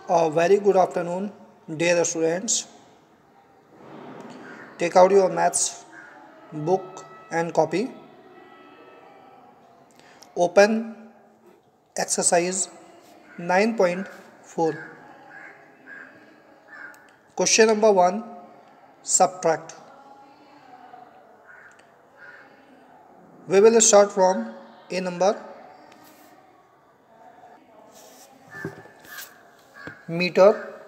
A very good afternoon, dear students. Take out your maths book and copy. Open exercise 9.4. Question number 1. Subtract. We will start from a number. Meter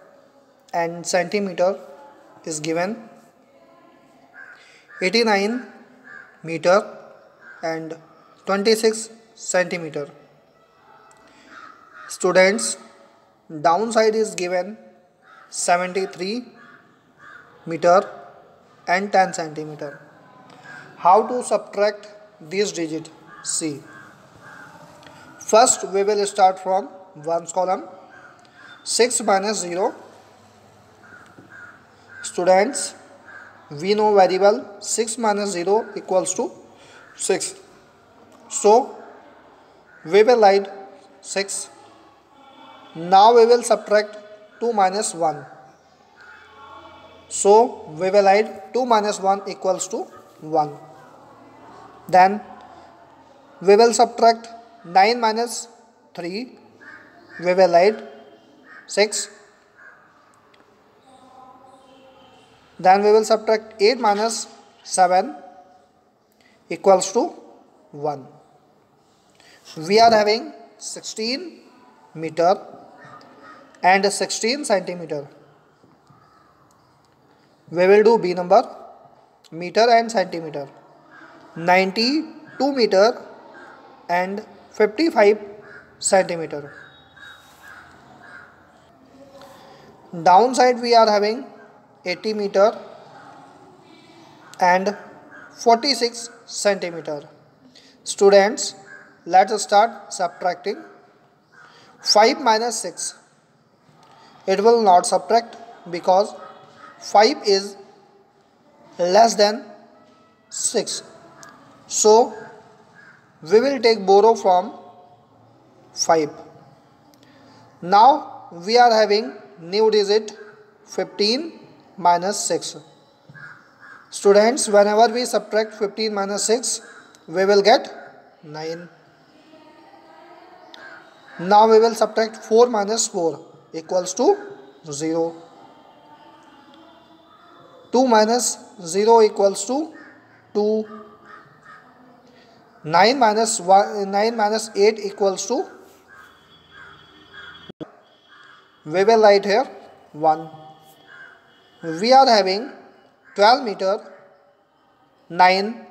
and centimeter is given. 89 meter and 26 centimeter. Students, downside is given 73 meter and 10 centimeter. How to subtract these digits? See. First we will start from ones column. 6 minus 0. Students, we know very well 6 minus 0 equals to 6. So we will write 6. Now we will subtract 2 minus 1. So we will write 2 minus 1 equals to 1. Then we will subtract 9 minus 3. We will write 6. Then we will subtract 8 minus 7 equals to 1. We are having 16 meter and 16 centimeter. We will do B number, meter and centimeter. 92 meter and 55 centimeter. Downside we are having 80 meter and 46 centimeter. Students, let us start subtracting. 5 minus 6. It will not subtract because 5 is less than 6. So we will take borrow from 5. Now we are having new digit 15 minus 6. Students, whenever we subtract 15 minus 6, we will get 9. Now we will subtract 4 minus 4 equals to 0. 2 minus 0 equals to 2. 9 minus 8 equals to, we will write here 1. We are having 12 meter 9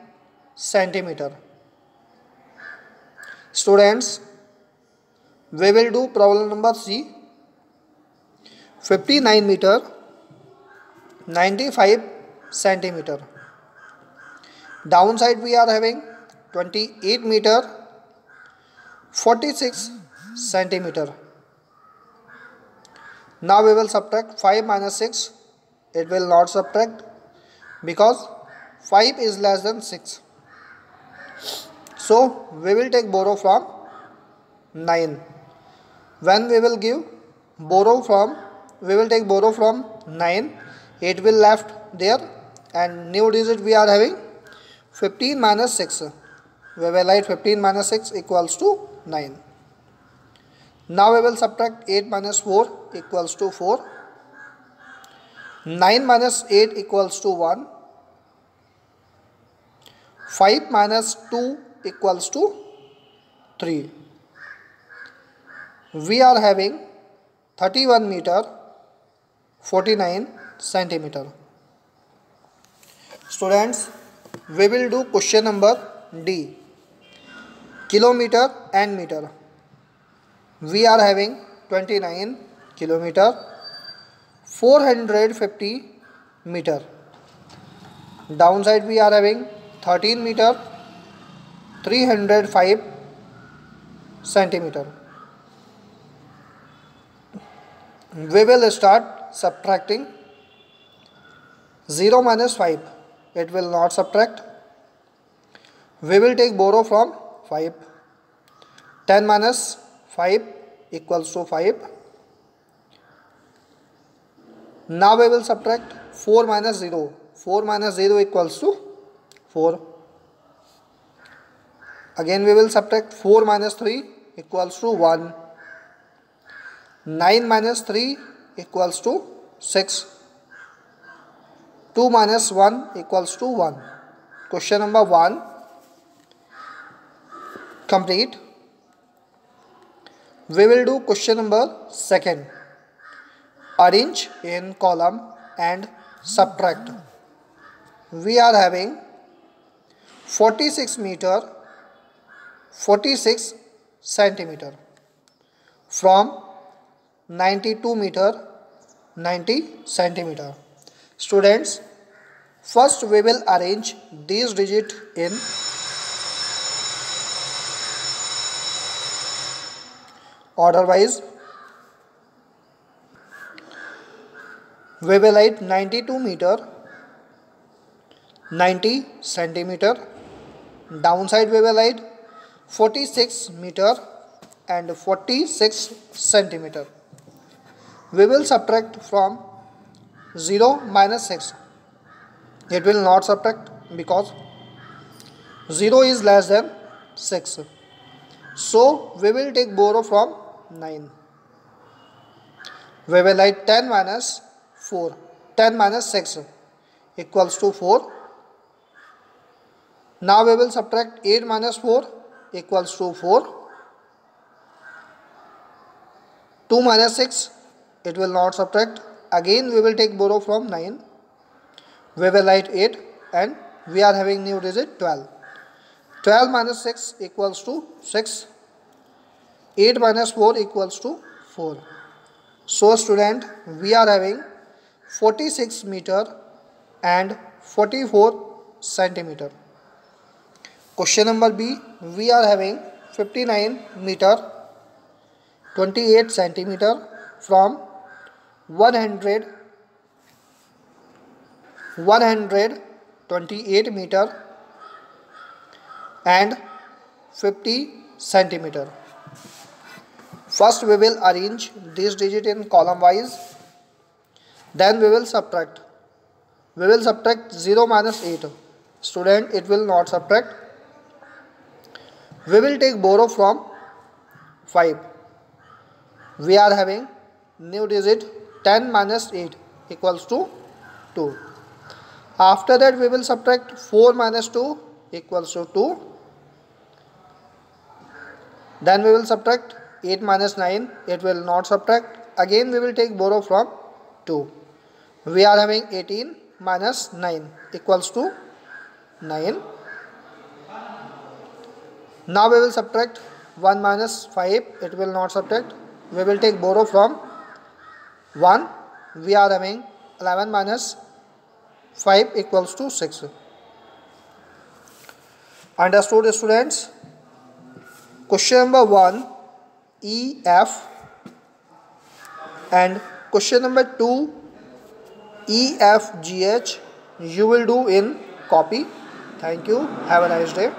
centimeter. Students, we will do problem number C. 59 meter 95 centimeter. Downside we are having 28 meter 46 centimeter. Now we will subtract 5 minus 6. It will not subtract because 5 is less than 6. So we will take borrow from 9. When we will give borrow from, we will take borrow from 9. 8 will left there and new digit we are having 15 minus 6. We will write 15 minus 6 equals to 9. Now we will subtract 8 minus 4 equals to 4. 9 minus 8 equals to 1. 5 minus 2 equals to 3. We are having 31 meter 49 centimeter. Students, we will do question number D. Kilometer and meter. We are having 29 kilometer 450 meter. Downside we are having 13 meter 305 centimeter. We will start subtracting. 0 minus 5. It will not subtract. We will take borrow from 5. 10 minus 5 equals to 5. Now we will subtract 4 minus 0. 4 minus 0 equals to 4. Again we will subtract 4 minus 3 equals to 1. 9 minus 3 equals to 6. 2 minus 1 equals to 1. Question number 1 complete. We will do question number 2. Arrange in column and subtract. We are having 46 meter 46 centimeter from 92 meter 90 centimeter. Students, first we will arrange these digits in order wise. We will write 92 meter 90 centimeter. Downside we will write 46 meter and 46 centimeter. We will subtract from 0 minus 6. It will not subtract because 0 is less than 6. So we will take borrow from 9. We will write 10 minus 4. 10 minus 6 equals to 4. Now we will subtract 8 minus 4 equals to 4. 2 minus 6, it will not subtract. Again we will take borrow from 9. We will write 8 and we are having new digit 12. 12 minus 6 equals to 6. 8 minus 4 equals to 4. So student, we are having 46 meter and 44 centimeter. Question number B, we are having 59 meter 28 centimeter from 128 meter and 50 centimeter. First we will arrange this digit in column wise. Then we will subtract. We will subtract 0 minus 8. Student, it will not subtract. We will take borrow from 5. We are having new digit 10 minus 8 equals to 2. After that we will subtract 4 minus 2 equals to 2. Then we will subtract 8 minus 9. It will not subtract. Again we will take borrow from 2. We are having 18 minus 9 equals to 9. Now we will subtract 1 minus 5. It will not subtract. We will take borrow from 1. We are having 11 minus 5 equals to 6. Understood, students? Question number 1 EF and question number 2 EFGH you will do in copy. Thank you. Have a nice day.